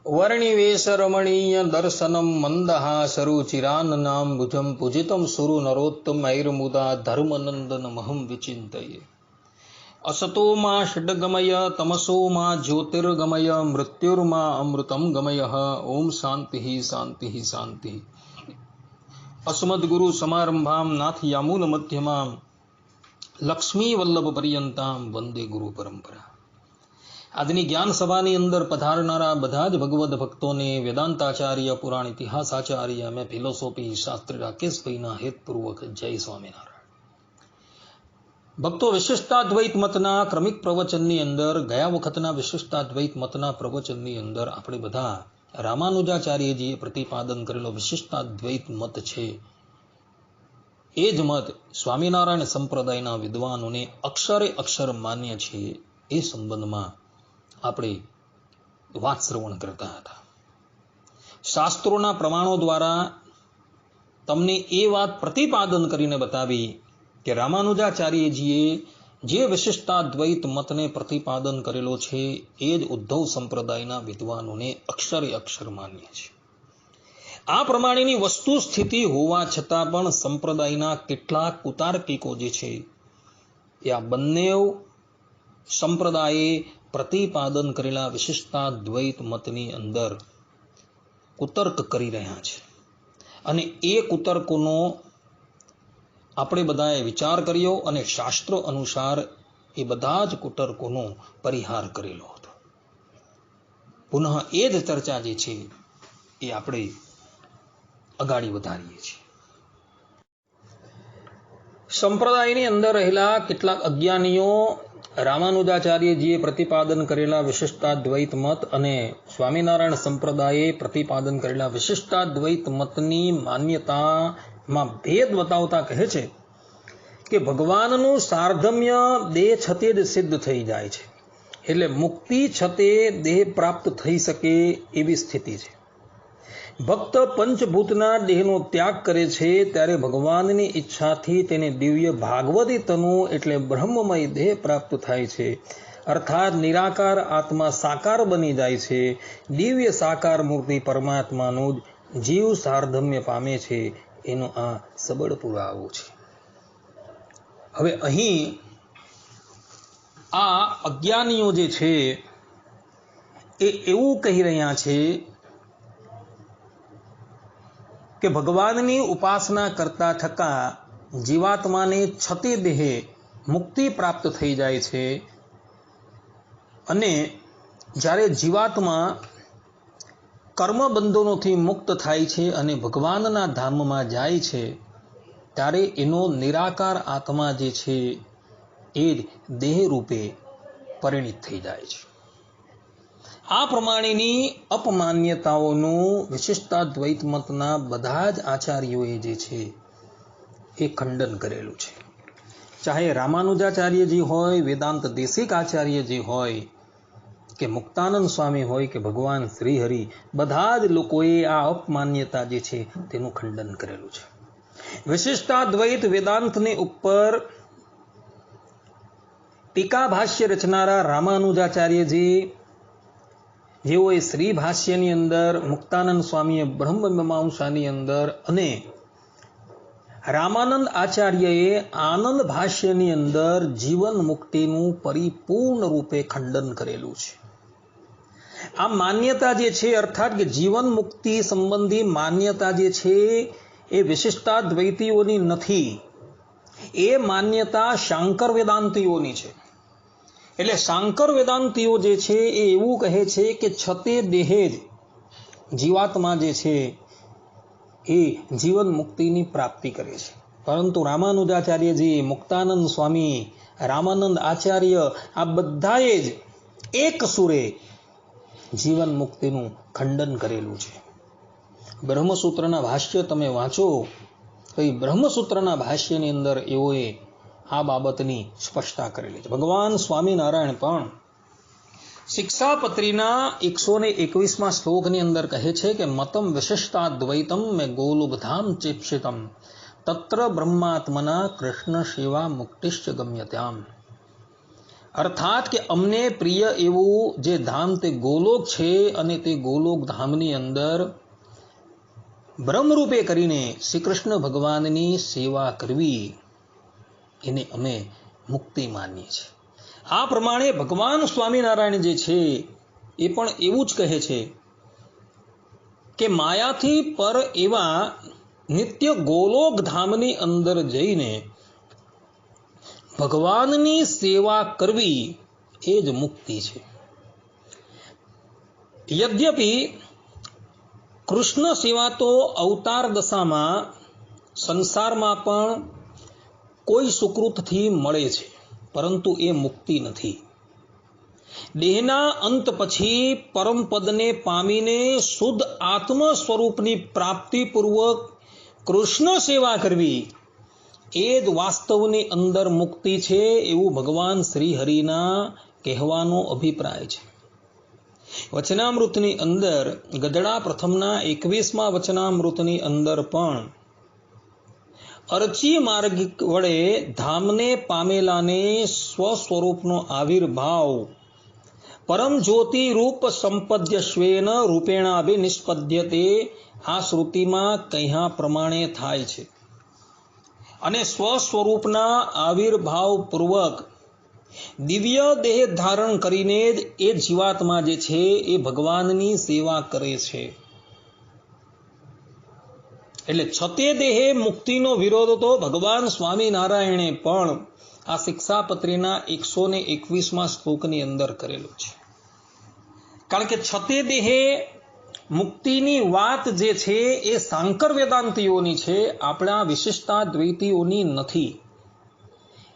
वर्णिवेशरमणीय दर्शनम मंदहासरुचिराननाम भुजम पूजितम सुरु नरोत्तमैर्मुदा धर्मनंदनमहं विचिन्तये। असतो मा षड्गमय तमसो मा ज्योतिर्गमय मृत्युर्मा अमृतं गमय। ओम शांति शांति शांति। अस्मद्गुरु समारंभां नाथ यामुन मध्यमां लक्ष्मी वल्लभ पर्यंतां वंदे गुरु परंपरा। આજની જ્ઞાન સભાની અંદર પધારનારા બધા જ ભગવદ ભક્તોને વેદાંતાચાર્ય પુરાણ ઇતિહાસાચાર્ય અને ફિલોસોફી શાસ્ત્રી રાકેશભાઈના હેતપૂર્વક જય સ્વામિનારાયણ। ભક્તો, વિશિષ્ટાદ્વૈત મતના ક્રમિક પ્રવચનની અંદર ગયા વખતના વિશિષ્ટાદ્વૈત મતના પ્રવચનની અંદર આપણે બધા રામાનુજાચાર્યજીએ પ્રતિપાદન કરેલો વિશિષ્ટાદ્વૈત મત છે એ જ મત સ્વામિનારાયણ સંપ્રદાયના વિદ્વાનોને અક્ષરે અક્ષર માન્ય છે એ સંબંધમાં આપણે વાત શ્રવણ કરતા હતા। શાસ્ત્રોના પ્રમાણો દ્વારા તમને એ વાત પ્રતિપાદન કરીને બતાવી કે રામાનુજાચાર્યજીએ જે વિશિષ્ટાદ્વૈત મતને પ્રતિપાદન કરેલો છે એ જ ઉદ્ધવ સંપ્રદાયના વિદ્વાનોને અક્ષરે અક્ષર માન્ય છે। આ પ્રમાણેની વસ્તુ સ્થિતિ હોવા છતાં પણ સંપ્રદાયના કેટલાક કુતાર્કિકો જે છે એ આ બંને સંપ્રદાયે પ્રતિપાદન કરેલા વિશિષ્ટાદ્વૈત મતની અંદર કુતર્ક કરી રહ્યા છે અને એ કુતર્કોનો આપણે બધાએ વિચાર કર્યો અને શાસ્ત્રો અનુસાર એ બધા જ કુતર્કોનો પરિહાર કરેલો હતો। પુનઃ એ જ ચર્ચા જે છે એ આપણે અગાડી વધારીએ છીએ। સંપ્રદાયની અંદર રહેલા કેટલાક અજ્ઞાનીઓ રામાનુજાચાર્યજીએ પ્રતિપાદન કરેલા વિશિષ્ટાદ્વૈત મત અને સ્વામિનારાયણ સંપ્રદાયે પ્રતિપાદન કરેલા વિશિષ્ટાદ્વૈત મતની માન્યતામાં ભેદ બતાવતા કહે છે કે ભગવાનનું સાર્ધમ્ય દેહ છતે જ સિદ્ધ થઈ જાય છે, એટલે મુક્તિ છતે દેહ પ્રાપ્ત થઈ શકે એવી સ્થિતિ છે। ભક્ત પંચભૂતના દેહનો ત્યાગ કરે છે ત્યારે ભગવાનની ઈચ્છાથી તેને દિવ્ય ભાગવતી તનુ એટલે બ્રહ્મમય દેહ પ્રાપ્ત થાય છે, અર્થાત નિરાકાર આત્મા સાકાર બની જાય છે। દિવ્ય સાકાર મૂર્તિ પરમાત્માનું જ જીવ સાર્ધમ્ય પામે છે, એનો આ સબળ પુરાવો છે। હવે અહીં આ અજ્ઞાનીઓ જે છે એ એવું કહી રહ્યા છે કે ભગવાનની ઉપાસના કરતા થતા જીવાત્માને છતે દેહે મુક્તિ પ્રાપ્ત થઈ જાય છે અને જ્યારે જીવાત્મા કર્મબંધનોથી મુક્ત થાય છે અને ભગવાનના ધામમાં જાય છે ત્યારે એનો નિરાકાર આત્મા જે છે એ દેહ રૂપે પરિણિત થઈ જાય છે। આ પ્રમાણેની અપમાન્યતાઓનું વિશિષ્ટાદ્વૈત મતના બધા જ આચાર્યોએ જે છે એ ખંડન કરેલું છે। ચાહે રામાનુજાચાર્યજી હોય, વેદાંત દેશિક આચાર્યજી હોય કે મુક્તાનંદ સ્વામી હોય કે ભગવાન શ્રીહરિ, બધા જ લોકોએ આ અપમાન્યતા જે છે તેનું ખંડન કરેલું છે। વિશિષ્ટાદ્વૈત વેદાંતની ઉપર ટીકા ભાષ્ય રચનારા રામાનુજાચાર્યજી, જેઓએ શ્રી ભાષ્યની અંદર, મુક્તાનંદ સ્વામીએ બ્રહ્મ મીમાંસાની અંદર અને રામાનંદ આચાર્યએ આનંદ ભાષ્યની અંદર જીવન મુક્તિનું પરિપૂર્ણ રૂપે ખંડન કરેલું છે। આ માન્યતા જે છે અર્થાત કે જીવન મુક્તિ સંબંધી માન્યતા જે છે એ વિશિષ્ટાદ્વૈતીઓની નથી, એ માન્યતા શાંકર વેદાંતીઓની છે। એટલે શાંકર વેદાંતીઓ જે છે એ એવું કહે છે કે છતે દેહે જ જીવાત્મા જે છે એ જીવન મુક્તિની પ્રાપ્તિ કરે છે, પરંતુ રામાનુજાચાર્યજી, મુક્તાનંદ સ્વામી, રામાનંદ આચાર્ય આ બધાએ જ એક સુરે જીવન મુક્તિનું ખંડન કરેલું છે। બ્રહ્મસૂત્રના ભાષ્ય તમે વાંચો તો એ બ્રહ્મસૂત્રના ભાષ્યની અંદર એઓએ આ બાબતની સ્પષ્ટતા કરેલી છે। ભગવાન સ્વામિનારાયણ પણ શિક્ષાપત્રીના 121મા શ્લોકની અંદર કહે છે કે મતમ વિશિષ્ટાદ્વૈતમ મેં ગોલુબધામ ચેપ્સિતમ તત્ર બ્રહ્માત્મના કૃષ્ણ સેવા મુક્તિશ્ચ ગમ્યત્યામ। અર્થાત કે અમને પ્રિય એવું જે ધામ તે ગોલોક છે અને તે ગોલોક ધામની અંદર બ્રહ્મરૂપે કરીને શ્રી કૃષ્ણ ભગવાનની સેવા કરવી એને અમે મુક્તિ માનીએ છીએ. આ પ્રમાણે ભગવાન સ્વામિનારાયણ જે છે એ પણ એવું જ કહે છે કે માયાથી પર એવા નિત્ય ગોલોક ધામની અંદર જઈને ભગવાનની સેવા કરવી એ જ મુક્તિ છે. યદ્યપિ કૃષ્ણ સેવા તો અવતાર દશામાં સંસારમાં પણ કોઈ સુકૃતથી મળે છે, પરંતુ એ મુક્તિ નથી. દેહના અંત પછી પરમપદને પામીને શુદ્ધ આત્મ સ્વરૂપની પ્રાપ્તિપૂર્વક કૃષ્ણ સેવા કરવી એ જ વાસ્તવની અંદર મુક્તિ છે, એવું ભગવાન શ્રી હરિના કહેવાનો અભિપ્રાય છે. વચનામૃતની અંદર ગદડા પ્રથમના 21મા વચનામૃતની અંદર પણ અર્ચી માર્ગ વડે ધામને પામેલાને સ્વસ્વરૂપનો આવિર્ભાવ પરમ જ્યોતિ રૂપ સંપદ્યશ્વેન રૂપેણાભિનિષ્પદ્યતે આ શ્રુતિમાં કહ્યા પ્રમાણે થાય છે. અને સ્વસ્વરૂપના આવિર્ભાવ પૂર્વક દિવ્ય દેહ ધારણ કરીને જ એ જીવાત્મા જે છે એ ભગવાનની સેવા કરે છે. એટલે છતે દેહે મુક્તિનો વિરોધ તો ભગવાન સ્વામિનારાયણે પણ આ શિક્ષાપત્રીના 121મા શ્લોકની અંદર કરેલો છે. કારણ કે છતે દેહે મુક્તિની વાત જે છે એ સાંકર વેદાંતિઓની છે, આપણા વિશિષ્ટાદ્વૈતીઓની નથી.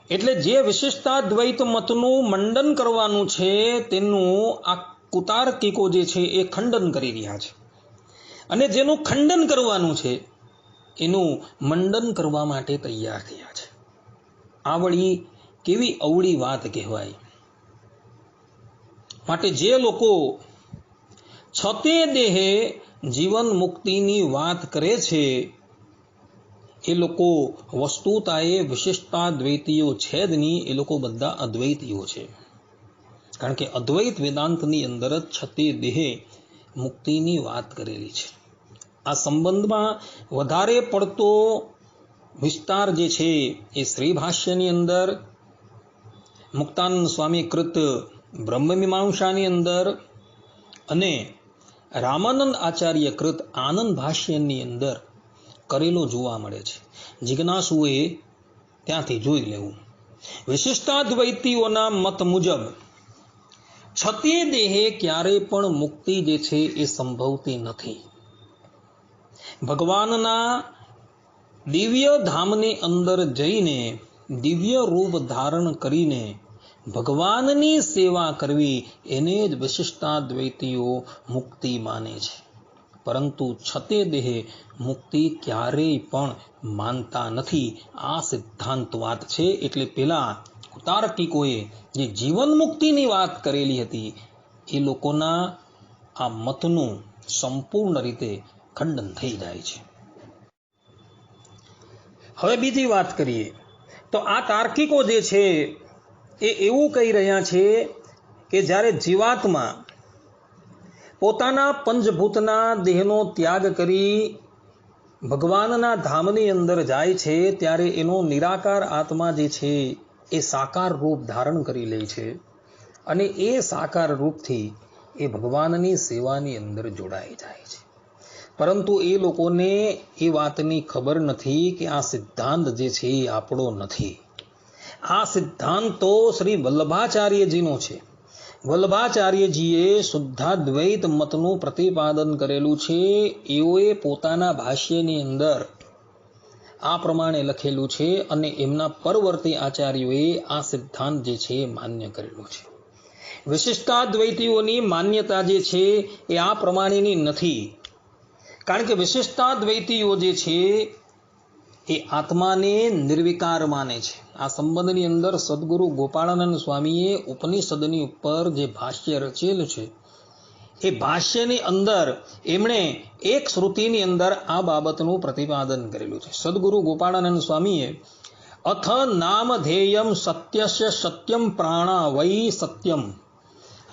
એટલે જે વિશિષ્ટાદ્વૈત મતનું મંડન કરવાનું છે તેનું આ કુતાર્કિકો જે છે એ ખંડન કરી રહ્યા છે, અને જેનું ખંડન કરવાનું છે એનું મંડન કરવા માટે તૈયાર થયા છે. આ વળી કેવી અવળી વાત કહેવાય. માટે જે લોકો છતે દેહે જીવન મુક્તિની વાત કરે છે એ લોકો વસ્તુતાએ વિશિષ્ટાદ્વૈતીઓ છે જ નહીં, એ લોકો બધા અદ્વૈતીઓ છે. કારણ કે અદ્વૈત વેદાંતની અંદર જ છતે દેહે મુક્તિની વાત કરેલી છે. આ સંબંધમાં વધારે પડતો વિસ્તાર જે છે એ શ્રી ભાષ્યની અંદર, મુક્તાનંદ સ્વામી કૃત બ્રહ્મમીમાંસાની અંદર અને રામાનંદ આચાર્ય કૃત આનંદ ભાષ્યની અંદર કરેલો જોવા મળે છે. જિજ્ઞાસુએ ત્યાંથી જોઈ લેવું. વિશિષ્ટાદ્વૈતીઓના મત મુજબ છતે દેહે ક્યારેય પણ મુક્તિ જે છે એ સંભવતી નથી. ભગવાનના દિવ્ય ધામની અંદર જઈને દિવ્ય રૂપ ધારણ કરીને ભગવાનની સેવા કરવી એને જ વિશિષ્ટાદ્વૈતીઓ મુક્તિ માને છે. પરંતુ છતે દેહે મુક્તિ ક્યારેય પણ માનતા નથી. આ સિદ્ધાંત વાત છે. એટલે પેલા તાર્કિકોએ જે જીવન મુક્તિની વાત કરેલી હતી એ લોકોના આ મતનું સંપૂર્ણ રીતે ખંડન થઈ જાય છે. હવે બીજી વાત કરીએ તો આ તાર્કિકો જે છે એ એવું કહી રહ્યા છે કે જ્યારે જીવાત્મા પોતાના પંચભૂતના દેહનો ત્યાગ કરી ભગવાનના ધામની અંદર જાય છે ત્યારે એનો નિરાકાર આત્મા જે છે એ સાકાર રૂપ ધારણ કરી લે છે, અને એ સાકાર રૂપથી એ ભગવાનની સેવાની અંદર જોડાઈ જાય છે. પરંતુ એ લોકોને એ વાતની ખબર નથી કે આ સિદ્ધાંત જે છે એ આપણો નથી. આ સિદ્ધાંત તો શ્રી વલ્લભાચાર્યજીનો છે. વલ્લભાચાર્યજીએ શુદ્ધાદ્વૈત મતનું પ્રતિપાદન કરેલું છે. એઓએ પોતાના ભાષ્યની અંદર આ પ્રમાણે લખેલું છે, અને એમના પરવર્તી આચાર્યોએ આ સિદ્ધાંત જે છે એ માન્ય કરેલું છે. વિશિષ્ટાદ્વૈતીઓની માન્યતા જે છે એ આ પ્રમાણેની નથી. કારણ કે વિશિષ્ટાદ્વૈતીઓ જે છે એ આત્માને નિર્વિકાર માને છે. આ સંબંધની અંદર સદગુરુ ગોપાળાનંદ સ્વામીએ ઉપનિષદની ઉપર જે ભાષ્ય રચેલું છે એ ભાષ્યની અંદર એમણે એક શ્રુતિની અંદર આ બાબતનું પ્રતિપાદન કરેલું છે. સદગુરુ ગોપાળાનંદ સ્વામીએ અથ નામધેયમ સત્યસ્ય સત્યમ પ્રાણા વૈ સત્યમ.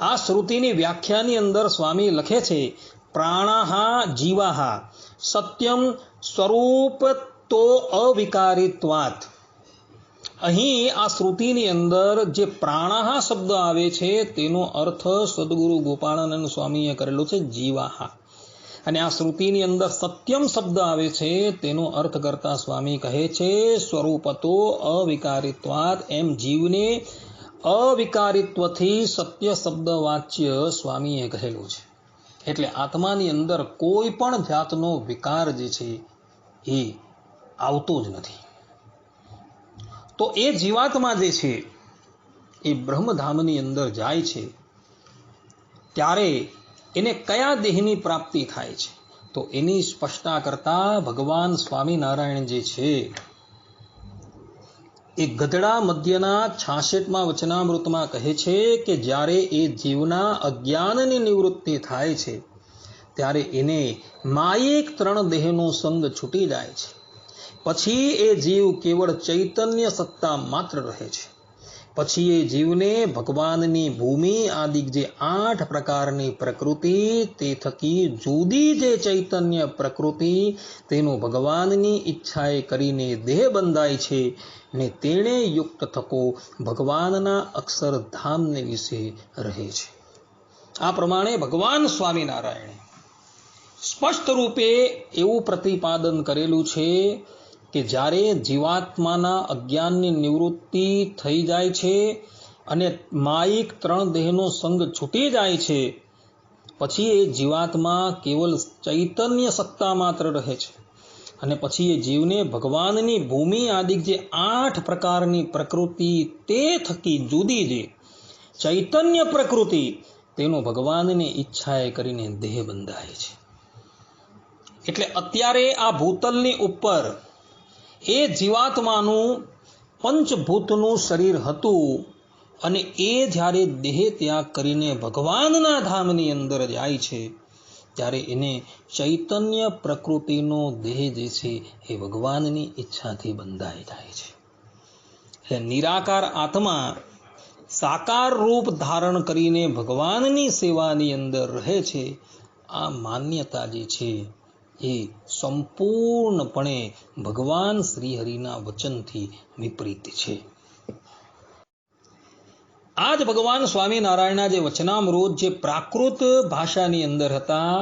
આ શ્રુતિની વ્યાખ્યાની અંદર સ્વામી લખે છે પ્રાણાહા જીવાહા સત્યમ સ્વરૂપ તો અવિકારિત્વાત. અહીં આ શ્રુતિની અંદર જે પ્રાણાહા શબ્દ આવે છે તેનો અર્થ સદગુરુ ગોપાળાનંદ સ્વામીએ કરેલો છે જીવાહા, અને આ શ્રુતિની અંદર સત્યમ શબ્દ આવે છે તેનો અર્થ કરતા સ્વામી કહે છે સ્વરૂપતો અવિકારિત્વાત. એમ જીવને અવિકારિત્વથી સત્ય શબ્દ વાચ્ય સ્વામીએ કહેલું છે. એટલે આત્માની અંદર કોઈ પણ જાતનો વિકાર જે છે એ આવતો જ નથી. તો એ જીવાત્મા જે છે એ બ્રહ્મધામની અંદર જાય છે ત્યારે એને કયા દેહની પ્રાપ્તિ થાય છે? તો એની સ્પષ્ટતા કરતા ભગવાન સ્વામિનારાયણ જે છે એ ગધડા મધ્યના 66મા વચનામૃતમાં કહે છે કે જ્યારે એ જીવના અજ્ઞાનની નિવૃત્તિ થાય છે ત્યારે એને માયિક 3 દેહનો સંગ છૂટી જાય છે. પછી એ જીવ કેવળ ચૈતન્ય સત્તા માત્ર રહે છે. પછી એ જીવને ભગવાનની ભૂમિ આદિ જે 8 પ્રકારની પ્રકૃતિ, તે થકી જુદી જે ચૈતન્ય પ્રકૃતિ તેનો ભગવાનની ઈચ્છાએ કરીને દેહ બંધાય છે ને તેણે યુક્ત થકો ભગવાનના અક્ષરધામને વિશે રહે છે. આ પ્રમાણે ભગવાન સ્વામિનારાયણે સ્પષ્ટ રૂપે એવું પ્રતિપાદન કરેલું છે કે જ્યારે જીવાત્માના અજ્ઞાનની નિવૃત્તિ થઈ જાય છે અને માયિક 3 દેહનો સંગ છૂટી જાય છે, પછી એ જીવાત્મા કેવલ ચૈતન્ય સત્તા માત્ર રહે છે. અને પછી એ જીવને ભગવાનની ભૂમિ આદિ જે 8 પ્રકારની પ્રકૃતિ તે થકી જુદી જે ચૈતન્ય પ્રકૃતિ તેનો ભગવાનની ઈચ્છાએ કરીને દેહ બંધાય છે. એટલે અત્યારે આ ભૂતલની ઉપર એ જીવાત્માનું પંચભૂતનું શરીર હતું અને એ જ્યારે દેહ ત્યાગ કરીને ભગવાનના ધામની અંદર જાય છે ત્યારે એને ચૈતન્ય પ્રકૃતિનો દેહ જે છે એ ભગવાનની ઈચ્છાથી બંધાઈ જાય છે. એટલે નિરાકાર આત્મા સાકાર રૂપ ધારણ કરીને ભગવાનની સેવાની અંદર રહે છે. આ માન્યતા જે છે એ સંપૂર્ણપણે ભગવાન શ્રીહરિના વચનથી વિપરીત છે. આ જ ભગવાન સ્વામિનારાયણના જે વચનામૃત જે પ્રાકૃત ભાષાની અંદર હતા,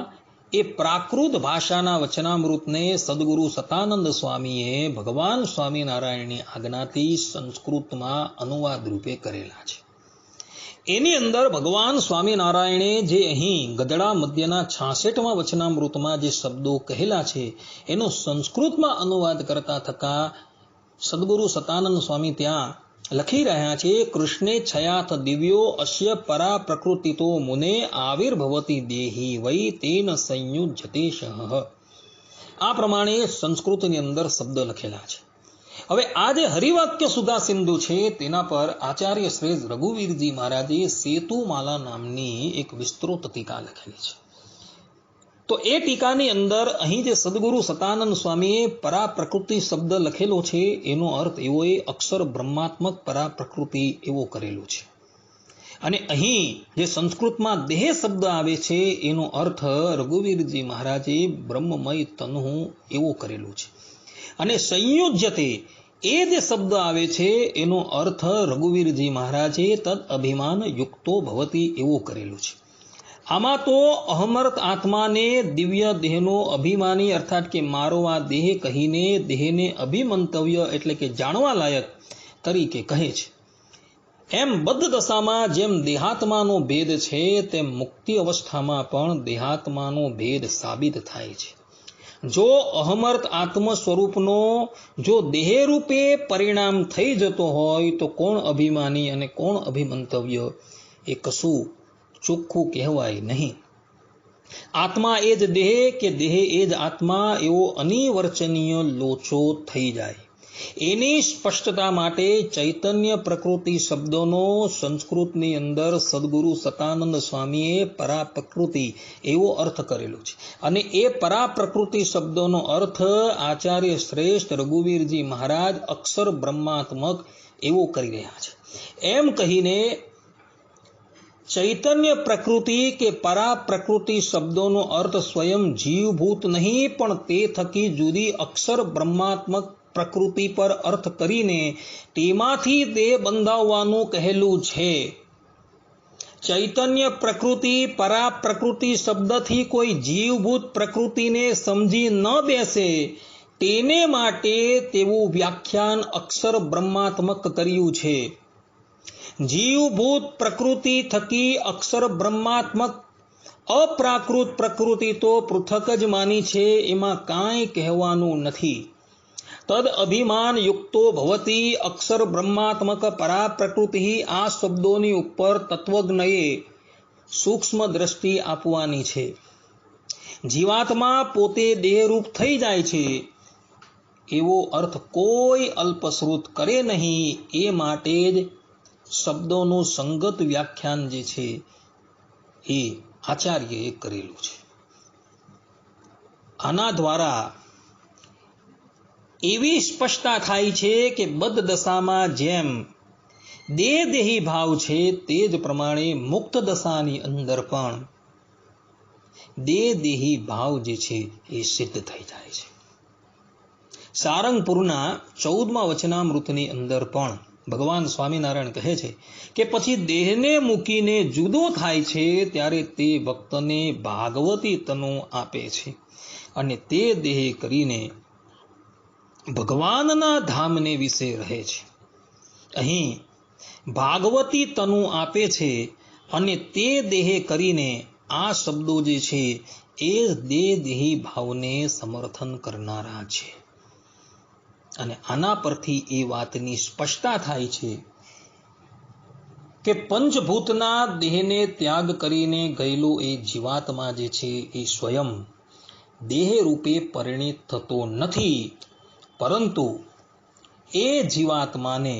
એ પ્રાકૃત ભાષાના વચનામૃતને સદગુરુ સતાનંદ સ્વામીએ ભગવાન સ્વામિનારાયણની આજ્ઞાથી સંસ્કૃતમાં અનુવાદ રૂપે કરેલા છે. એની અંદર ભગવાન સ્વામિનારાયણે જે અહીં ગધડા મધ્યના 66મા વચનામૃતમાં જે શબ્દો કહેલા છે એનો સંસ્કૃતમાં અનુવાદ કરતા થકા સદગુરુ સતાનંદ સ્વામી ત્યાં લખી રહ્યા છે કૃષ્ણે છયાથ દિવ્યો અસ્ય પરા પ્રકૃતિતો મુને આવિર્ભવતી દેહી વૈ તેન સંયુજ્યતે શઃ. આ પ્રમાણે સંસ્કૃતની અંદર શબ્દ લખેલા છે. હવે આ જે હરિવાક્ય સુધા સિંધુ છે તેના પર આચાર્ય શ્રેષ્ઠ રઘુવીરજી મહારાજે સેતુમાલા નામની એક વિસ્તૃત ટીકા લખેલી છે. તો એ ટીકાની અંદર અહીં જે સદગુરુ સતાનંદ સ્વામીએ પરા પ્રકૃતિ શબ્દ લખેલો છે એનો અર્થ એવો એ અક્ષર બ્રહ્માત્મક પરા પ્રકૃતિ એવો કરેલો છે. અને અહીં જે સંસ્કૃતમાં દેહ શબ્દ આવે છે એનો અર્થ રઘુવીરજી મહારાજે બ્રહ્મમય તનુ એવો કરેલો છે. અને સંયુજ્યતે એ જે શબ્દ આવે છે એનો અર્થ રઘુવીરજી મહારાજે તદ અભિમાન યુક્તો ભવતી એવો કરેલો છે. આમાં તો અહમર્ત આત્માને દિવ્ય દેહનો અભિમાની અર્થાત કે મારો આ દેહ કહીને દેહને અભિમંતવ્ય એટલે કે જાણવા લાયક તરીકે કહે છે. એમ બદ્ધ દશામાં જેમ દેહાત્માનો ભેદ છે તેમ મુક્તિ અવસ્થામાં પણ દેહાત્માનો ભેદ સાબિત થાય છે. જો અહમર્ત આત્મ સ્વરૂપનો જો દેહ રૂપે પરિણામ થઈ જતો હોય તો કોણ અભિમાની અને કોણ અભિમંતવ્ય એ કશું ચોખ્ખું કહેવાય નહીં. આત્મા એ જ દેહ કે દેહ એ જ આત્મા એવો અનિર્વચનીય લોચો થઈ જાય. એની સ્પષ્ટતા માટે ચૈતન્ય પ્રકૃતિ શબ્દોનો સંસ્કૃતની અંદર સદગુરુ સતાનંદ સ્વામીએ પરાપ્રકૃતિ એવો અર્થ કરેલો છે. અને એ પરાપ્રકૃતિ શબ્દોનો અર્થ આચાર્ય શ્રેષ્ઠ રઘુવીરજી મહારાજ અક્ષર બ્રહ્માત્મક એવો કરી રહ્યા છે. એમ કહીને ચૈતન્ય પ્રકૃતિ કે પરાપ્રકૃતિ શબ્દોનો અર્થ સ્વયં જીવભૂત નહીં, પણ તે થકી જુદી અક્ષર બ્રહ્માત્મક પ્રકૃતિ પર અર્થ કરીને તેમાંથી દેહ બંધાવવાનું કહેલું છે. ચૈતન્ય પ્રકૃતિ પરાપ્રકૃતિ શબ્દથી કોઈ જીવભૂત પ્રકૃતિને સમજી ન બેસે તેને માટે તેવું વ્યાખ્યાન અક્ષર બ્રહ્માત્મક કર્યું છે. જીવભૂત પ્રકૃતિ થકી અક્ષર બ્રહ્માત્મક અપ્રાકૃત પ્રકૃતિ તો પૃથક જ માની છે, એમાં કાંઈ કહેવાનું નથી. તદ અભિમાન યુક્તો ભવતી અક્ષર બ્રહ્માત્મક પરાપ્રકૃતિ આ શબ્દોની ઉપર તત્વજ્ઞએ સૂક્ષ્મ દ્રષ્ટિ આપવાની છે. જીવાત્મા પોતે દેહરૂપ થઈ જાય છે એવો અર્થ કોઈ અલ્પશ્રુત કરે નહીં, એ માટે જ શબ્દોનું સંગત વ્યાખ્યાન જે છે એ આચાર્યએ કરેલું છે. આના દ્વારા એવી સ્પષ્ટતા થાય છે કે બદ્ધ દશામાં જેમ દેહી ભાવ છે તે જ પ્રમાણે મુક્ત દશાની અંદર પણ દેહી ભાવ જે છે એ સિદ્ધ થઈ જાય છે. સારંગપુરના 14મા વચનામૃતની અંદર પણ ભગવાન સ્વામિનારાયણ કહે છે કે પછી દેહને મૂકીને જુદો થાય છે ત્યારે તે ભક્તને ભાગવતી તનુ આપે છે અને તે દેહ કરીને ભગવાનના ધામને વિશે રહે છે. અહીં ભાગવતી તનુ આપે છે અને તે દેહ કરીને આ શબ્દો જે છે એ દેહી ભાવને સમર્થન કરનારા છે. અને આના પરથી એ વાતની સ્પષ્ટતા થાય છે કે પંચભૂતના દેહને ત્યાગ કરીને ગયેલો એ જીવાત્મા જે છે એ સ્વયં દેહ રૂપે પરિણિત થતો નથી, પરંતુ એ જીવાત્માને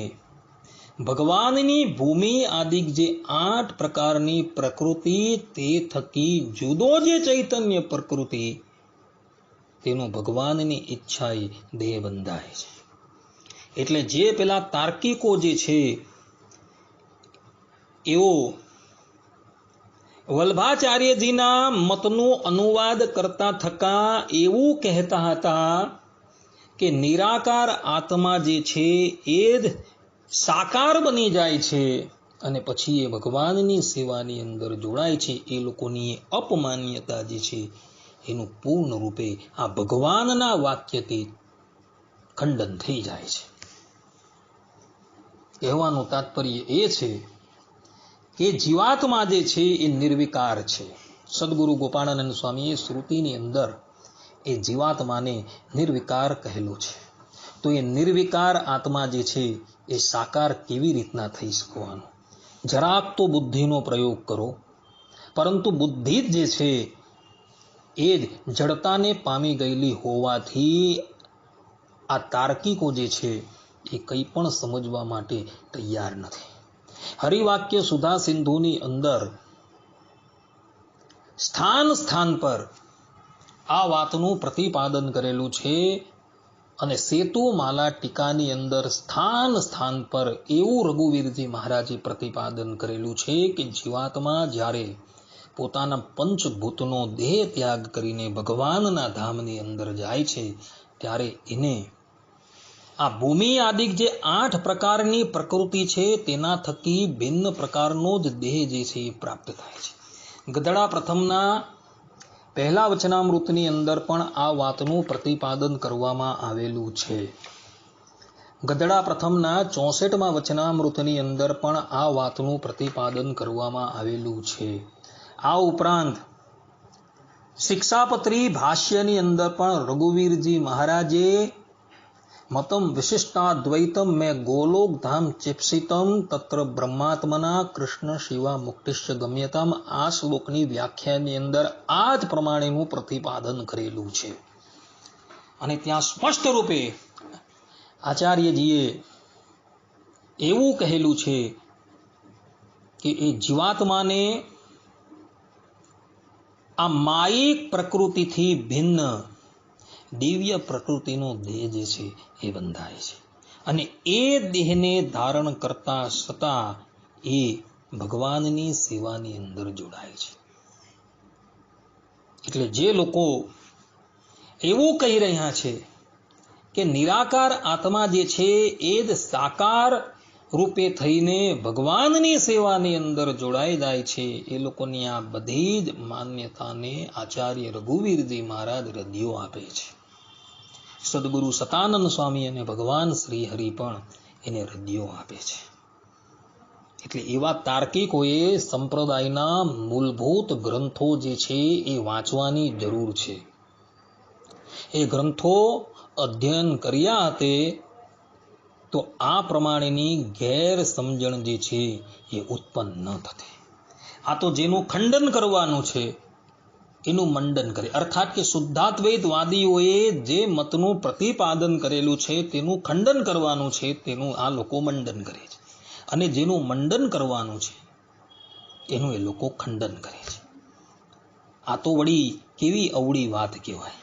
ભગવાનની ભૂમિ આદિ જે 8 પ્રકારની પ્રકૃતિ તે થકી જુદો જે ચૈતન્ય પ્રકૃતિ તેનો ભગવાનની ઈચ્છાએ દેહ બંધાય છે. એટલે જે પેલા તાર્કિકો જે છે એવો વલ્ભાચાર્યજીના મતનો અનુવાદ કરતા થકા એવું કહેતા હતા કે નિરાકાર આત્મા જે છે એ જ સાકાર બની જાય છે અને પછી એ ભગવાનની સેવાની અંદર જોડાય છે. એ લોકોની અપમાન્યતા જે છે એનું પૂર્ણ રૂપે આ ભગવાનના વાક્યથી ખંડન થઈ જાય છે. કહેવાનું તાત્પર્ય એ છે કે જીવાત્મા જે છે એ નિર્વિકાર છે. સદગુરુ ગોપાળાનંદ સ્વામીએ શ્રુતિની અંદર એ જીવાત્માને નિર્વિકાર કહેલું છે. તો એ નિર્વિકાર આત્મા જે છે એ સાકાર કેવી રીતના થઈ શકવાનું? જરાક તો બુદ્ધિનો પ્રયોગ કરો. પરંતુ બુદ્ધિ જે છે એ જ જડતાને પામી ગયેલી હોવાથી આ તાર્કિકો જે છે એ કંઈ પણ સમજવા માટે તૈયાર નથી. હરિવાક્ય સુધા સિંધુની અંદર સ્થાન સ્થાન પર આ વાતનું પ્રતિપાદન કરેલું છે અને સેતુમાલા ટીકાની અંદર સ્થાન સ્થાન પર એવું રઘુવીરજી મહારાજે પ્રતિપાદન કરેલું છે કે જીવાત્મા જ્યારે પોતાના પંચભૂતનો દેહ ત્યાગ કરીને ભગવાનના ધામની અંદર જાય છે ત્યારે એને આ ભૂમિ આદિક જે 8 પ્રકારની પ્રકૃતિ છે તેના થકી ભિન્ન પ્રકારનો જ દેહ જે છે એ પ્રાપ્ત થાય છે. ગધડા પ્રથમના પહેલા વચનામૃતની અંદર પણ આ વાતનું પ્રતિપાદન કરવામાં આવેલું છે. ગધડા પ્રથમના 64મા વચનામૃતની અંદર પણ આ વાતનું પ્રતિપાદન કરવામાં આવેલું છે. આ ઉપરાંત શિક્ષાપત્રી ભાષ્યની અંદર પણ રઘુવીરજી મહારાજે મતમ વિશિષ્ટાદ્વૈતમ મેં ગોલોક ધામ ચિપ્સિતમ તત્ર બ્રહ્માત્મના કૃષ્ણ શિવા મુક્તિશ્ચ ગમ્યતમ આ શ્લોકની વ્યાખ્યાની અંદર આ જ પ્રમાણેનું પ્રતિપાદન કરેલું છે. અને ત્યાં સ્પષ્ટ રૂપે આચાર્યજીએ એવું કહેલું છે કે એ જીવાત્માને આ માયિક પ્રકૃતિથી ભિન્ન દિવ્ય પ્રકૃતિનો દેહ જે છે એ બંધાય છે અને એ દેહને ધારણ કરતા છતાં એ ભગવાનની સેવાની અંદર જોડાય છે. એટલે જે લોકો એવું કહી રહ્યા છે કે નિરાકાર આત્મા જે છે એ જ સાકાર રૂપે થઈને ભગવાનની સેવાની અંદર જોડાઈ જાય છે, એ લોકોની આ બધી જ માન્યતાને આચાર્ય રઘુવીરજી મહારાજ રદિયો આપે છે. સદગુરુ સતાનંદ સ્વામી અને ભગવાન શ્રી હરિ પણ એને રદિયો આપે છે. એટલે એવા તાર્કિકોએ સંપ્રદાયના મૂળભૂત ગ્રંથો જે છે એ વાંચવાની જરૂર છે. એ ગ્રંથો અધ્યયન કર્યા હતે તો આ પ્રમાણેની ગેરસમજણ જે છે એ ઉત્પન્ન ન થતી. આ તો જેનું ખંડન કરવાનું છે એનું મંડન કરે, અર્થાત કે શુદ્ધાદ્વૈતવાદીઓએ જે મતનું પ્રતિપાદન કરેલું છે તેનું ખંડન કરવાનું છે, તેનું આ લોકો મંડન કરે છે, અને જેનું મંડન કરવાનું છે એનું એ લોકો ખંડન કરે છે. આ તો વળી કેવી અવળી વાત કહેવાય.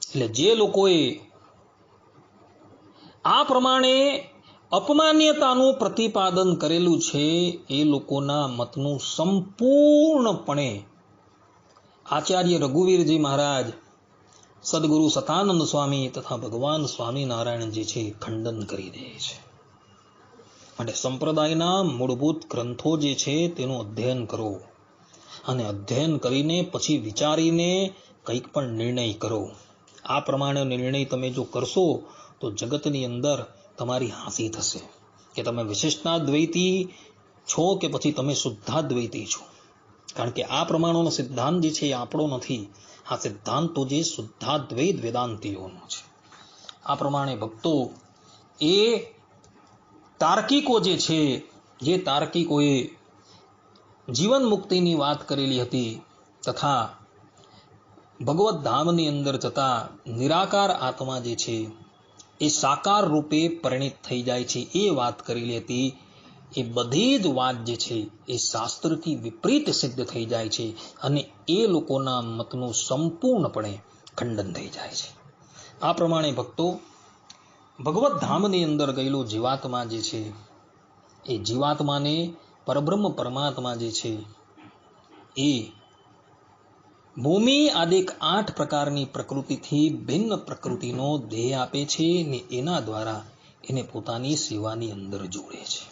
એટલે જે લોકોએ આ પ્રમાણે અપમાન્યતાનું પ્રતિપાદન કરેલું છે એ લોકોના મતનું સંપૂર્ણપણે આચાર્ય રઘુવીરજી મહારાજ, સદગુરુ સતાનંદ સ્વામી તથા ભગવાન સ્વામિનારાયણ જે છે ખંડન કરી દે છે. માટે સંપ્રદાયના મૂળભૂત ગ્રંથો જે છે તેનું અધ્યયન કરો અને અધ્યયન કરીને પછી વિચારીને કંઈક પણ નિર્ણય કરો. આ પ્રમાણે નિર્ણય તમે જો કરશો તો જગતની અંદર તમારી હાંસી થશે કે તમે વિશિષ્ટાદ્વૈતી છો કે પછી તમે શુદ્ધાદ્વૈતી છો. કારણ કે આ પ્રમાણોનો સિદ્ધાંત જે છે એ આપણો નથી. આ સિદ્ધાંત તો જે શુદ્ધાદ્વૈત વેદાંતીઓનો છે. આ પ્રમાણે ભક્તો એ તાર્કિકો જે છે, જે તાર્કિકોએ જીવન મુક્તિની વાત કરેલી હતી તથા ભગવત ધામની અંદર જતા નિરાકાર આત્મા જે છે એ સાકાર રૂપે પરિણિત થઈ જાય છે એ વાત કરેલી હતી, એ બધી જ વાત જે છે એ શાસ્ત્રથી વિપરીત સિદ્ધ થઈ જાય છે અને એ લોકોના મતનું સંપૂર્ણપણે ખંડન થઈ જાય છે. આ પ્રમાણે ભક્તો ભગવત ધામની અંદર ગયેલો જીવાત્મા જે છે એ જીવાત્માને પરબ્રહ્મ પરમાત્મા જે છે એ ભૂમિ આદિક 8 પ્રકારની પ્રકૃતિથી ભિન્ન પ્રકૃતિનો દેહ આપે છે ને એના દ્વારા એને પોતાની સેવાની અંદર જોડે છે.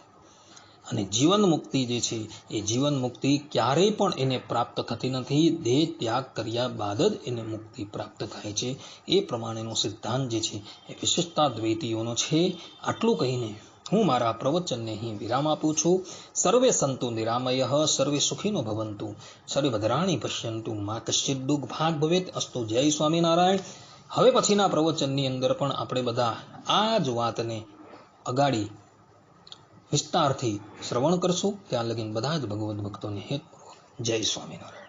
અને જીવન મુક્તિ જે છે એ જીવન મુક્તિ ક્યારેય પણ એને પ્રાપ્ત થતી નથી. દેહ ત્યાગ કર્યા બાદ જ એને મુક્તિ પ્રાપ્ત થાય છે. એ પ્રમાણેનો સિદ્ધાંત જે છે એ વિશિષ્ટાદ્વૈતીઓનો છે. આટલું કહીને હું મારા પ્રવચનને અહીં વિરામ આપું છું. સર્વે સંતુ નિરામયઃ, સર્વે સુખીનો ભવંતુ, સર્વે ભદ્રાણી પશ્યંતુ, મા કશ્ચિદ દુઃખ ભાગ ભવેત. અસ્તુ. જય સ્વામિનારાયણ. હવે પછીના પ્રવચનની અંદર પણ આપણે બધા આ જ વાતને અગાડી વિસ્તારથી શ્રવણ કરશું. ત્યાં લગીન બધા જ ભગવદ્ ભક્તોને હેતપૂર્વક જય સ્વામિનારાયણ.